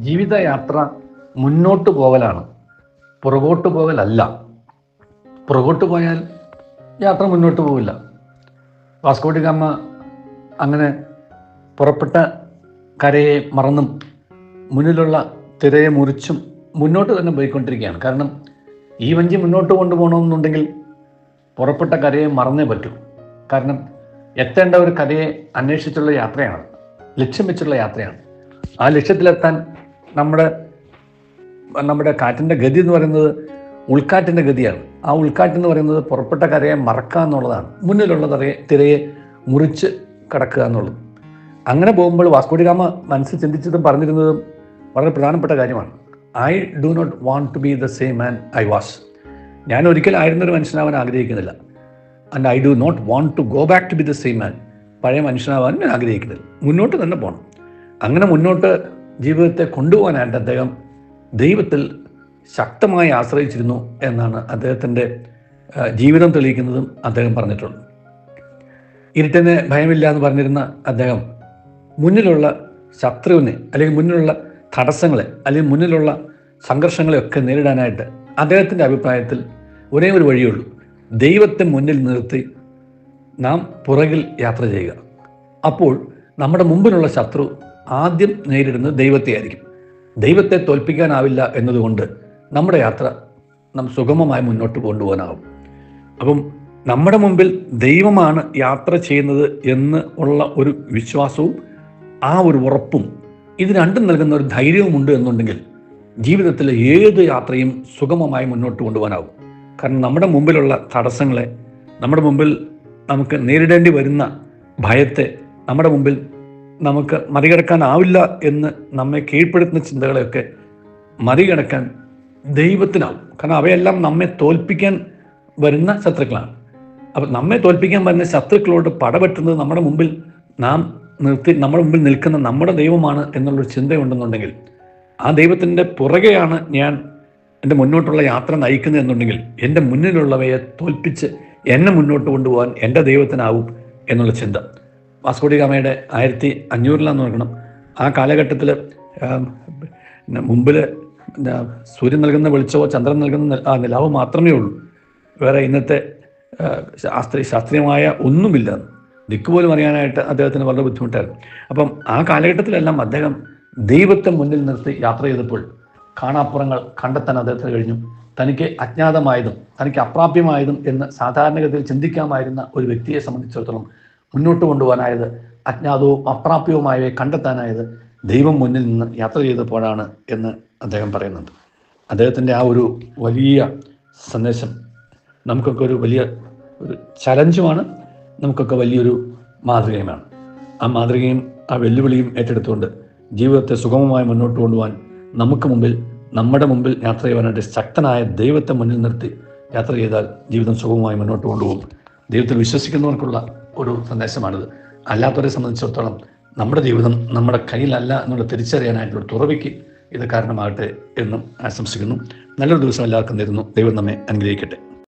ജീവിതയാത്ര മുന്നോട്ട് പോകലാണ്, പുറകോട്ട് പോകലല്ല. പുറകോട്ട് പോയാൽ യാത്ര മുന്നോട്ട് പോവില്ല. വാസ്കോ ഡി ഗാമ അങ്ങനെ പുറപ്പെട്ട കരയെ മറന്നും മുന്നിലുള്ള തിരയെ മുറിച്ചും മുന്നോട്ട് തന്നെ പോയിക്കൊണ്ടിരിക്കുകയാണ്. കാരണം ഈ വഞ്ചി മുന്നോട്ട് കൊണ്ടുപോകണമെന്നുണ്ടെങ്കിൽ പുറപ്പെട്ട കരയെ മറന്നേ പറ്റൂ. കാരണം എത്തേണ്ട ഒരു കരയെ അന്വേഷിച്ചുള്ള യാത്രയാണ്, ലക്ഷ്യം വെച്ചുള്ള യാത്രയാണ്. ആ ലക്ഷ്യത്തിലെത്താൻ നമ്മുടെ കാറ്റിൻ്റെ ഗതി എന്ന് പറയുന്നത് ഉൾക്കാറ്റിൻ്റെ ഗതിയാണ്. ആ ഉൾക്കാറ്റെന്ന് പറയുന്നത് പുറപ്പെട്ട കരയെ മറക്കുക എന്നുള്ളതാണ്, മുന്നിലുള്ള തിരയെ മുറിച്ച് കടക്കുക എന്നുള്ളത്. അങ്ങനെ പോകുമ്പോൾ വാസ്കോ ഡി ഗാമ മനസ്സിൽ ചിന്തിച്ചതും പറഞ്ഞിരുന്നതും വളരെ പ്രധാനപ്പെട്ട കാര്യമാണ്. I do not want to be the same man I was. ഞാൻ ഒരിക്കലും ആയിരുന്നൊരു മനുഷ്യനാവാൻ ആഗ്രഹിക്കുന്നില്ല. And I do not want to go back to be the same man. പഴയ മനുഷ്യനാവാൻ ഞാൻ ആഗ്രഹിക്കുന്നില്ല. മുന്നോട്ട് തന്നെ പോകണം. അങ്ങനെ മുന്നോട്ട് ജീവിതത്തെ കൊണ്ടുപോകാനായിട്ട് അദ്ദേഹം ദൈവത്തിൽ ശക്തമായി ആശ്രയിച്ചിരുന്നു എന്നാണ് അദ്ദേഹത്തിൻ്റെ ജീവിതം തെളിയിക്കുന്നതും അദ്ദേഹം പറഞ്ഞിട്ടുണ്ട്. ഇരുട്ടിന് ഭയമില്ല എന്ന് പറഞ്ഞിരുന്ന അദ്ദേഹം മുന്നിലുള്ള ശത്രുവിനെ, അല്ലെങ്കിൽ മുന്നിലുള്ള തടസ്സങ്ങളെ, അല്ലെങ്കിൽ മുന്നിലുള്ള സംഘർഷങ്ങളെയൊക്കെ നേരിടാനായിട്ട് അദ്ദേഹത്തിൻ്റെ അഭിപ്രായത്തിൽ ഒരേ ഒരു വഴിയുള്ളൂ: ദൈവത്തെ മുന്നിൽ നിർത്തി നാം പുറകിൽ യാത്ര ചെയ്യുക. അപ്പോൾ നമ്മുടെ മുമ്പിലുള്ള ശത്രു ആദ്യം നേരിടുന്നത് ദൈവത്തെ ആയിരിക്കും. ദൈവത്തെ തോൽപ്പിക്കാനാവില്ല എന്നതുകൊണ്ട് നമ്മുടെ യാത്ര നാം സുഗമമായി മുന്നോട്ട് കൊണ്ടുപോകാനാവും. അപ്പം നമ്മുടെ മുമ്പിൽ ദൈവമാണ് യാത്ര ചെയ്യുന്നത് എന്ന് ഉള്ള ഒരു വിശ്വാസവും ആ ഒരു ഉറപ്പും, ഇത് രണ്ടും നൽകുന്ന ഒരു ധൈര്യവുമുണ്ട് എന്നുണ്ടെങ്കിൽ ജീവിതത്തിലെ ഏത് യാത്രയും സുഗമമായി മുന്നോട്ട് കൊണ്ടുപോകാനാവും. കാരണം നമ്മുടെ മുമ്പിലുള്ള തടസ്സങ്ങളെ, നമ്മുടെ മുമ്പിൽ നമുക്ക് നേരിടേണ്ടി വരുന്ന ഭയത്തെ, നമ്മുടെ മുമ്പിൽ നമുക്ക് മറികടക്കാനാവില്ല എന്ന് നമ്മെ കീഴ്പ്പെടുത്തുന്ന ചിന്തകളെയൊക്കെ മറികടക്കാൻ ദൈവത്തിനാവും. കാരണം അവയെല്ലാം നമ്മെ തോൽപ്പിക്കാൻ വരുന്ന ശത്രുക്കളാണ്. അപ്പം നമ്മെ തോൽപ്പിക്കാൻ വരുന്ന ശത്രുക്കളോട് പടപെട്ടുന്നത് നമ്മുടെ മുമ്പിൽ നമ്മുടെ മുമ്പിൽ നിൽക്കുന്ന നമ്മുടെ ദൈവമാണ് എന്നുള്ളൊരു ചിന്തയുണ്ടെന്നുണ്ടെങ്കിൽ, ആ ദൈവത്തിൻ്റെ പുറകെയാണ് ഞാൻ എൻ്റെ മുന്നോട്ടുള്ള യാത്ര നയിക്കുന്നത് എന്നുണ്ടെങ്കിൽ, എൻ്റെ മുന്നിലുള്ളവയെ തോൽപ്പിച്ച് എന്നെ മുന്നോട്ട് കൊണ്ടുപോകാൻ എൻ്റെ ദൈവത്തിനാവും എന്നുള്ള ചിന്ത. വാസ്കോ ഡി ഗാമയുടെ 1500 നോക്കണം. ആ കാലഘട്ടത്തിൽ മുമ്പിൽ സൂര്യൻ നൽകുന്ന വെളിച്ചമോ ചന്ദ്രൻ നൽകുന്ന ആ നിലാവ് മാത്രമേ ഉള്ളൂ. വേറെ ഇന്നത്തെ ശാസ്ത്രീയമായ ഒന്നുമില്ല. ദിക്കുപോലും അറിയാനായിട്ട് അദ്ദേഹത്തിന് വളരെ ബുദ്ധിമുട്ടായിരുന്നു. അപ്പം ആ കാലഘട്ടത്തിലെല്ലാം അദ്ദേഹം ദൈവത്തെ മുന്നിൽ നിർത്തി യാത്ര ചെയ്തപ്പോൾ കാണാപ്പുറങ്ങൾ കണ്ടെത്താൻ അദ്ദേഹത്തിന് കഴിഞ്ഞു. തനിക്ക് അജ്ഞാതമായതും തനിക്ക് അപ്രാപ്യമായതും എന്ന് സാധാരണഗതിയിൽ ചിന്തിക്കാമായിരുന്ന ഒരു വ്യക്തിയെ സംബന്ധിച്ചിടത്തോളം മുന്നോട്ട് കൊണ്ടുപോകാനായത്, അജ്ഞാതവും അപ്രാപ്യവുമായവയെ കണ്ടെത്താനായത് ദൈവം മുന്നിൽ നിന്ന് യാത്ര ചെയ്തപ്പോഴാണ് എന്ന് അദ്ദേഹം പറയുന്നുണ്ട്. അദ്ദേഹത്തിൻ്റെ ആ ഒരു വലിയ സന്ദേശം നമുക്കൊക്കെ ഒരു വലിയ ഒരു ചലഞ്ചുമാണ്, നമുക്കൊക്കെ വലിയൊരു മാതൃകയുമാണ്. ആ മാതൃകയും ആ വെല്ലുവിളിയും ഏറ്റെടുത്തുകൊണ്ട് ജീവിതത്തെ സുഗമമായി മുന്നോട്ട് കൊണ്ടുപോകാൻ നമ്മുടെ മുമ്പിൽ യാത്ര ചെയ്യുവാനായിട്ട് ശക്തനായ ദൈവത്തെ മുന്നിൽ നിർത്തി യാത്ര ചെയ്താൽ ജീവിതം സുഗമമായി മുന്നോട്ട് കൊണ്ടുപോകും. ദൈവത്തിൽ വിശ്വസിക്കുന്നവർക്കുള്ള ഒരു സന്ദേശമാണിത്. അല്ലാത്തവരെ സംബന്ധിച്ചിടത്തോളം നമ്മുടെ ജീവിതം നമ്മുടെ കയ്യിലല്ല എന്നുള്ള തിരിച്ചറിയാനായിട്ടുള്ള തുറവിക്ക് ഇത് കാരണമാകട്ടെ എന്നും ആശംസിക്കുന്നു. നല്ലൊരു ദിവസം എല്ലാവർക്കും നേരുന്നു. ദൈവം നമ്മെ അനുഗ്രഹിക്കട്ടെ.